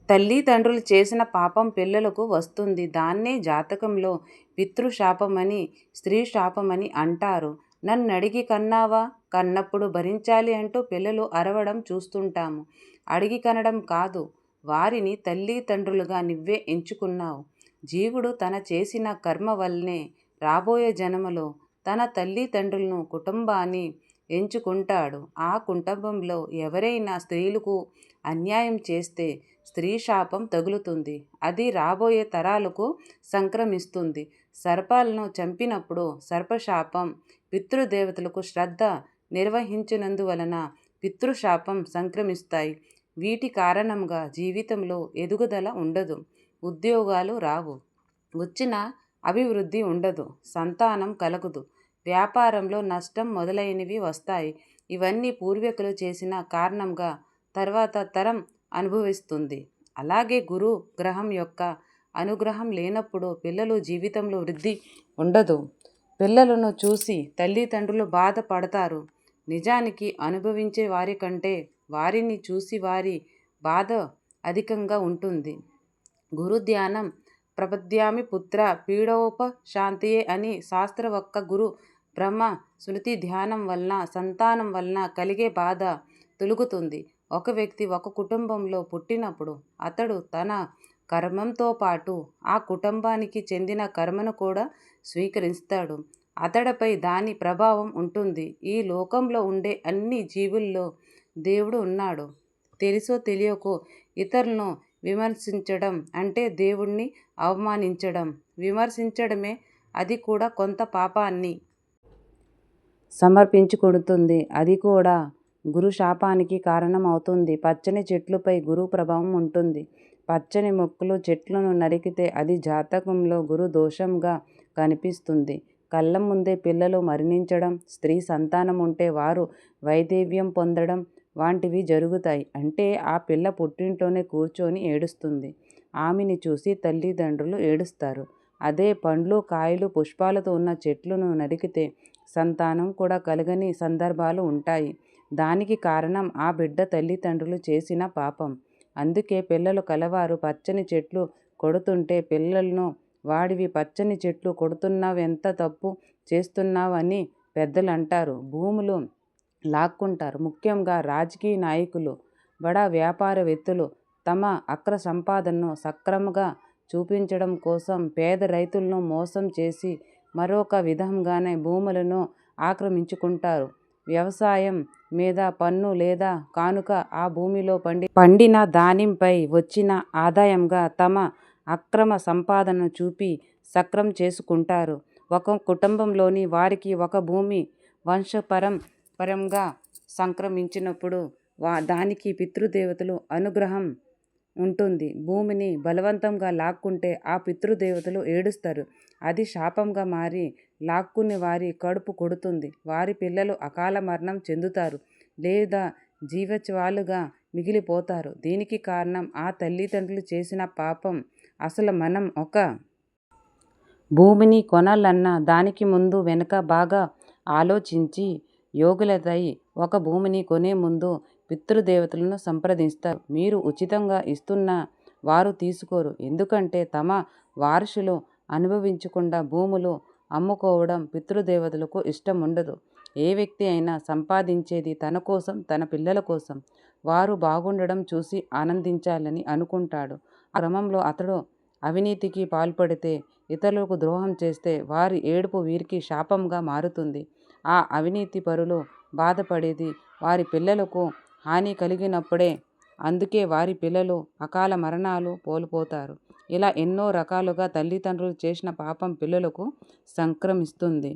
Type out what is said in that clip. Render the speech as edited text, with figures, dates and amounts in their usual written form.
తల్లిదండ్రులు చేసిన పాపం పిల్లలకు వస్తుంది. దాన్నే జాతకంలో పితృశాపమని, స్త్రీ శాపమని అంటారు. నన్నడిగి కన్నావా? కన్నప్పుడు భరించాలి అంటూ పిల్లలు అరవడం చూస్తుంటాము. అడిగి కనడం కాదు, వారిని తల్లిదండ్రులుగా నువ్వే ఎంచుకున్నావు. జీవుడు తన చేసిన కర్మ వల్లనే రాబోయే జన్మలో తన తల్లిదండ్రులను, కుటుంబాన్ని ఎంచుకుంటాడు. ఆ కుటుంబంలో ఎవరైనా స్త్రీలకు అన్యాయం చేస్తే స్త్రీ శాపం తగులుతుంది. అది రాబోయే తరాలకు సంక్రమిస్తుంది. సర్పాలను చంపినప్పుడు సర్పశాపం, పితృదేవతలకు శ్రద్ధ నిర్వహించినందువలన పితృశాపం సంక్రమిస్తాయి. వీటి కారణంగా జీవితంలో ఎదుగుదల ఉండదు, ఉద్యోగాలు రావు, వచ్చిన అభివృద్ధి ఉండదు, సంతానం కలగదు, వ్యాపారంలో నష్టం మొదలైనవి వస్తాయి. ఇవన్నీ పూర్వీకులు చేసిన కారణంగా తర్వాత తరం అనుభవిస్తుంది. అలాగే గురు గ్రహం యొక్క అనుగ్రహం లేనప్పుడు పిల్లలు జీవితంలో వృద్ధి ఉండదు. పిల్లలను చూసి తల్లిదండ్రులు బాధపడతారు. నిజానికి అనుభవించే వారి కంటే వారిని చూసి వారి బాధ అధికంగా ఉంటుంది. గురు ధ్యానం ప్రపద్యామి పుత్ర పీడోపశాంతియే అని శాస్త్ర ఒక్క గురు బ్రహ్మ స్మృతి ధ్యానం వలన సంతానం వలన కలిగే బాధ తొలుగుతుంది. ఒక వ్యక్తి ఒక కుటుంబంలో పుట్టినప్పుడు అతడు తన కర్మంతో పాటు ఆ కుటుంబానికి చెందిన కర్మను కూడా స్వీకరిస్తాడు. అతడిపై దాని ప్రభావం ఉంటుంది. ఈ లోకంలో ఉండే అన్ని జీవుల్లో దేవుడు ఉన్నాడు. తెలుసో తెలియకో ఇతరులను విమర్శించడం అంటే దేవుణ్ణి అవమానించడం. విమర్శించడమే, అది కూడా కొంత పాపాన్ని సమర్పించుకొడుతుంది. అది కూడా గురు శాపానికి కారణం అవుతుంది. పచ్చని చెట్లుపై గురు ప్రభావం ఉంటుంది. పచ్చని మొక్కలు చెట్లను నరికితే అది జాతకంలో గురు దోషంగా కనిపిస్తుంది. కళ్ళ ముందే పిల్లలు మరణించడం, స్త్రీ సంతానం ఉంటే వారు వైధవ్యం పొందడం వంటివి జరుగుతాయి. అంటే ఆ పిల్ల పుట్టింట్లోనే కూర్చొని ఏడుస్తుంది. ఆమెని చూసి తల్లిదండ్రులు ఏడుస్తారు. అదే పండ్లు, కాయలు, పుష్పాలతో ఉన్న చెట్లను నరికితే సంతానం కూడా కలగని సందర్భాలు ఉంటాయి. దానికి కారణం ఆ బిడ్డ తల్లిదండ్రులు చేసిన పాపం. అందుకే పిల్లలు కలవారు పచ్చని చెట్లు కొడుతుంటే పిల్లలను వాడివి పచ్చని చెట్లు కొడుతున్నావెంత తప్పు చేస్తున్నావని పెద్దలు అంటారు. భూములు లాక్కుంటారు. ముఖ్యంగా రాజకీయ నాయకులు, బడా వ్యాపారవేత్తలు తమ అక్ర సంపాదనను సక్రమంగా చూపించడం కోసం పేద రైతులను మోసం చేసి మరొక విధంగానే భూములను ఆక్రమించుకుంటారు. వ్యవసాయం మీద పన్ను లేదా కానుక ఆ భూమిలో పండిన ధాన్యంపై వచ్చిన ఆదాయంగా తమ అక్రమ సంపాదనను చూపి సక్రం చేసుకుంటారు. ఒక కుటుంబంలోని వారికి ఒక భూమి వంశపరంపరంగా సంక్రమించినప్పుడు దానికి పితృదేవతలు అనుగ్రహం ఉంటుంది. భూమిని బలవంతంగా లాక్కుంటే ఆ పితృదేవతలు ఏడుస్తారు. అది శాపంగా మారి లాక్కుని వారి కడుపు కొడుతుంది. వారి పిల్లలు అకాల మరణం చెందుతారు లేదా జీవచ్వాలుగా మిగిలిపోతారు. దీనికి కారణం ఆ తల్లిదండ్రులు చేసిన పాపం. అసలు మనం ఒక భూమిని కొనాలన్నా దానికి ముందు వెనుక బాగా ఆలోచించి యోగ్యులై ఒక భూమిని కొనే ముందు పితృదేవతలను సంప్రదిస్తారు. మీరు ఉచితంగా ఇస్తున్నా వారు తీసుకోరు. ఎందుకంటే తమ వారసులు అనుభవించకుండా భూములు అమ్ముకోవడం పితృదేవతలకు ఇష్టం ఉండదు. ఏ వ్యక్తి అయినా సంపాదించేది తన కోసం, తన పిల్లల కోసం. వారు బాగుండడం చూసి ఆనందించాలని అనుకుంటాడు. ఆ క్రమంలో అతడు అవినీతికి పాల్పడితే, ఇతరులకు ద్రోహం చేస్తే వారి ఏడుపు వీరికి శాపంగా మారుతుంది. ఆ అవినీతి పరులు బాధపడేది వారి పిల్లలకు హాని కలిగినప్పుడే. అందుకే వారి పిల్లలు అకాల మరణాలు కోల్పోతారు. ఇలా ఎన్నో రకాలుగా తల్లిదండ్రులు చేసిన పాపం పిల్లలకు సంక్రమిస్తుంది.